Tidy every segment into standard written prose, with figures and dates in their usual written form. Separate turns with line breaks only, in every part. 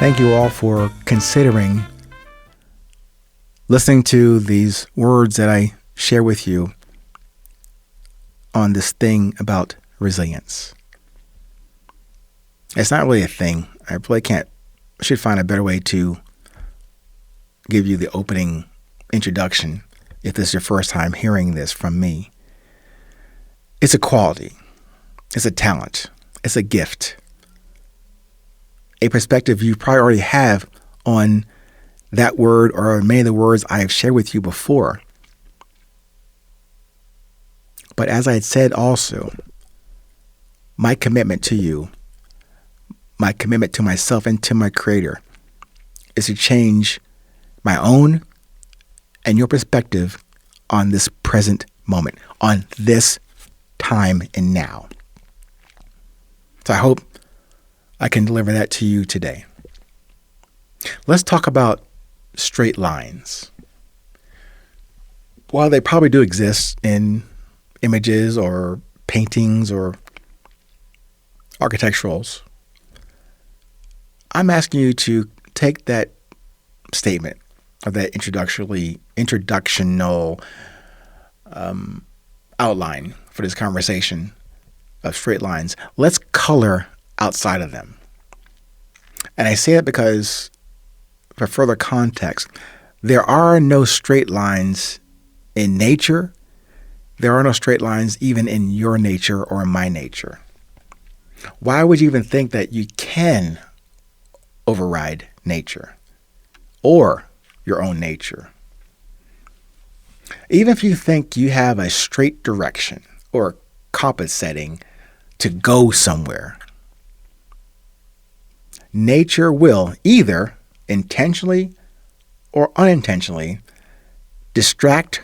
Thank you all for considering listening to these words that I share with you on this thing about resilience. It's not really a thing. I really should find a better way to give you the opening introduction if this is your first time hearing this from me. It's a quality. It's a talent. It's a gift. A perspective you probably already have on that word or many of the words I have shared with you before. But as I had said also, my commitment to you, my commitment to myself and to my Creator is to change my own and your perspective on this present moment, on this time and now. So I hope I can deliver that to you today. Let's talk about straight lines. While they probably do exist in images or paintings or architecturals, I'm asking you to take that statement or that introductional outline for this conversation of straight lines. Let's color outside of them. And I say that because, for further context, there are no straight lines in nature. There are no straight lines even in your nature or in my nature. Why would you even think that you can override nature or your own nature? Even if you think you have a straight direction or compass setting to go somewhere, nature will either intentionally or unintentionally distract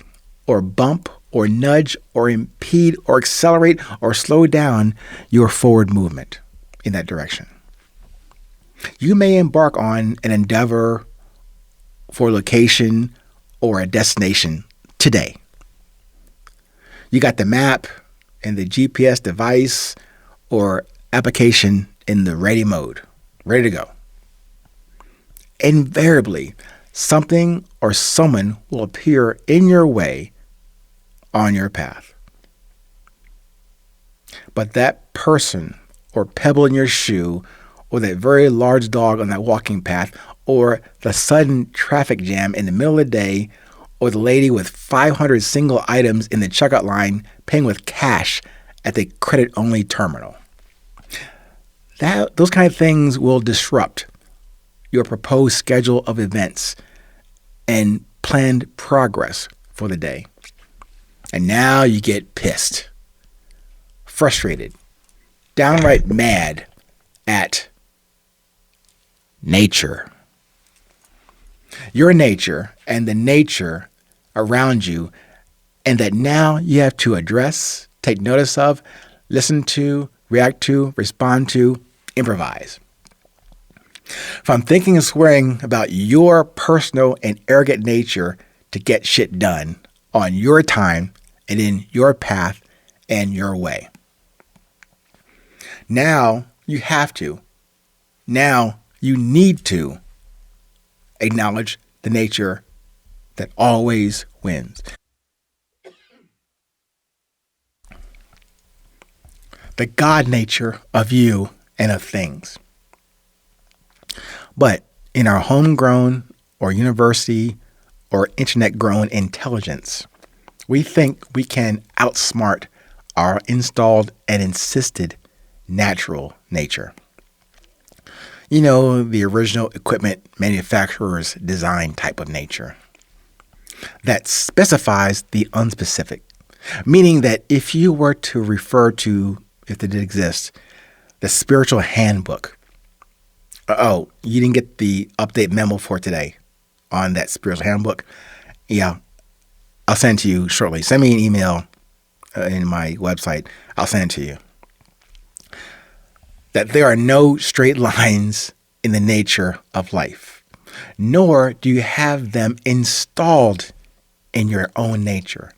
or bump or nudge or impede or accelerate or slow down your forward movement in that direction. You may embark on an endeavor for a location or a destination today. You got the map and the GPS device or application in the ready mode, ready to go. Invariably, something or someone will appear in your way on your path. But that person or pebble in your shoe or that very large dog on that walking path or the sudden traffic jam in the middle of the day or the lady with 500 single items in the checkout line paying with cash at the credit-only terminal. Those kind of things will disrupt your proposed schedule of events and planned progress for the day. And now you get pissed, frustrated, downright mad at nature. Your nature and the nature around you, and that now you have to address, take notice of, listen to, react to, respond to, improvise. From thinking and swearing about your personal and arrogant nature to get shit done on your time and in your path and your way. Now you have to. Now you need to acknowledge the nature that always wins. The God nature of you and of things. But in our homegrown or university or internet-grown intelligence, we think we can outsmart our installed and insisted natural nature. You know, the original equipment manufacturer's design type of nature that specifies the unspecific, meaning that if you were to refer to, if it did exist, the spiritual handbook. You didn't get the update memo for today on that spiritual handbook? Yeah, I'll send it to you shortly. Send me an email in my website. I'll send it to you. That there are no straight lines in the nature of life, nor do you have them installed in your own nature.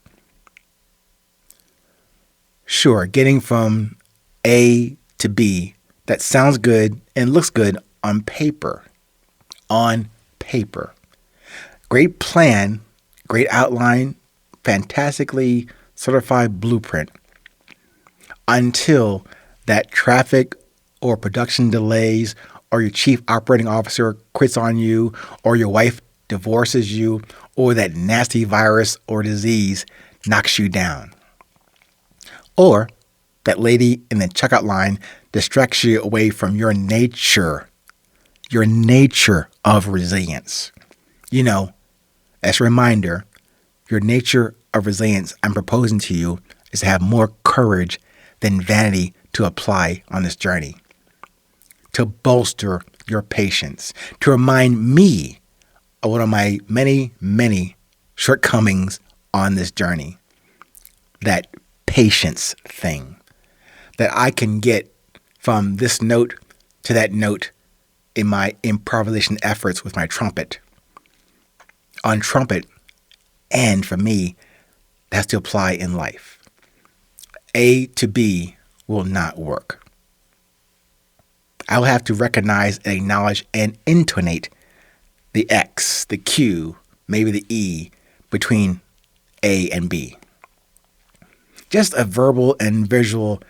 Sure, getting from A to B, that sounds good and looks good on paper. on paper. Great plan, great outline, fantastically certified blueprint until that traffic or production delays or your chief operating officer quits on you or your wife divorces you or that nasty virus or disease knocks you down. Or that lady in the checkout line distracts you away from your nature of resilience. As a reminder, your nature of resilience I'm proposing to you is to have more courage than vanity to apply on this journey, to bolster your patience, to remind me of one of my many, many shortcomings on this journey, that patience thing, that I can get from this note to that note in my improvisation efforts with my trumpet. On trumpet, and for me, that's to apply in life. A to B will not work. I'll have to recognize and acknowledge and intonate the X, the Q, maybe the E between A and B. Just a verbal and visual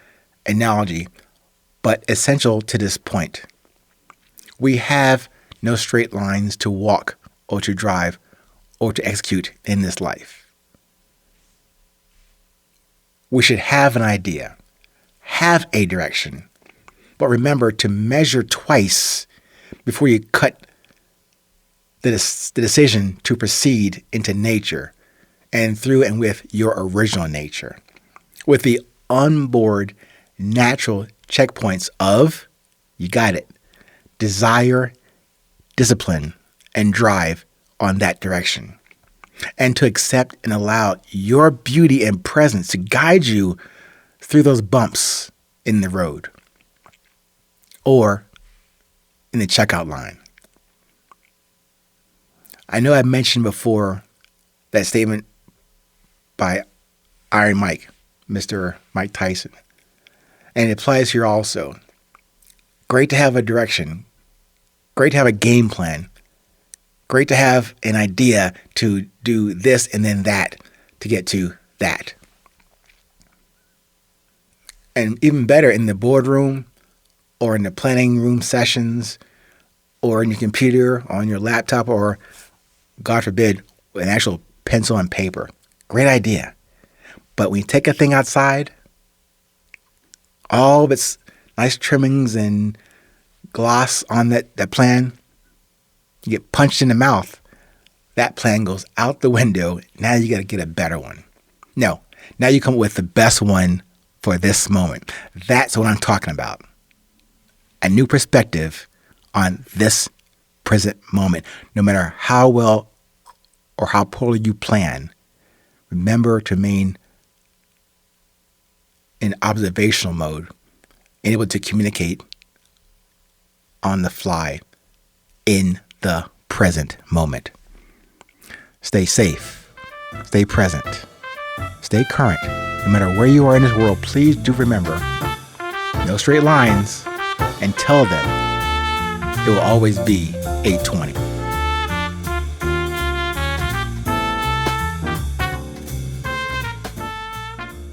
analogy, but essential to this point. We have no straight lines to walk or to drive or to execute in this life. We should have an idea, have a direction, but remember to measure twice before you cut the decision to proceed into nature and through and with your original nature, with the onboard natural checkpoints of, you got it, desire, discipline, and drive on that direction, and to accept and allow your beauty and presence to guide you through those bumps in the road or in the checkout line. I know I mentioned before that statement by Iron Mike, Mr. Mike Tyson, and it applies here also. Great to have a direction, great to have a game plan, great to have an idea to do this and then that to get to that. And even better, in the boardroom or in the planning room sessions or in your computer, on your laptop, or God forbid, an actual pencil and paper. Great idea. But when you take a thing outside, all of its nice trimmings and gloss on that plan, you get punched in the mouth. That plan goes out the window. Now you got to get a better one. No, now you come up with the best one for this moment. That's what I'm talking about. A new perspective on this present moment. No matter how well or how poorly you plan, remember to remain in observational mode, able to communicate on the fly in the present moment. Stay safe, stay present, stay current. No matter where you are in this world, please do remember, no straight lines, and tell them it will always be 820.